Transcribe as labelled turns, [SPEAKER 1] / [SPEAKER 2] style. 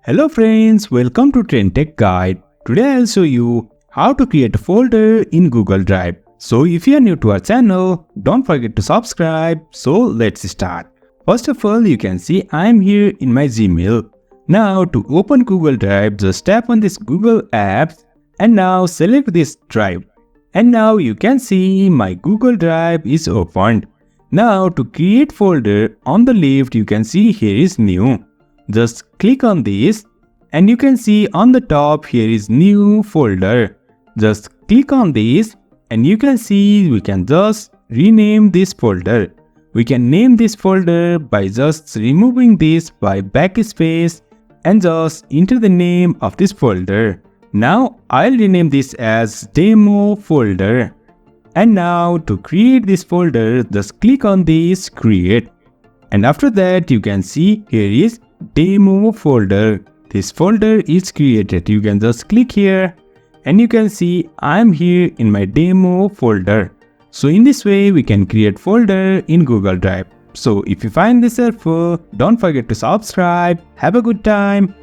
[SPEAKER 1] Hello friends, welcome to TrendTech Guide. Today I'll show you how to create a folder in Google Drive. So if you are new to our channel, don't forget to subscribe. So let's start. First of all, you can see I'm here in my Gmail. Now to open Google Drive, just tap on this Google Apps and now select this drive. And now you can see my Google Drive is opened. Now to create folder, on the left you can see here is new. Just click on this and you can see on the top here is new folder. Just click on this and you can see we can just rename this folder. We can name this folder by just removing this by backspace and just enter the name of this folder. Now I'll rename this as demo folder. And now to create this folder, just click on this create. And after that you can see here is demo folder. This folder is created. You can just click here and you can see I'm here in my demo folder. So in this way we can create folder in Google Drive. So if you find this helpful, don't forget to subscribe. Have a good time.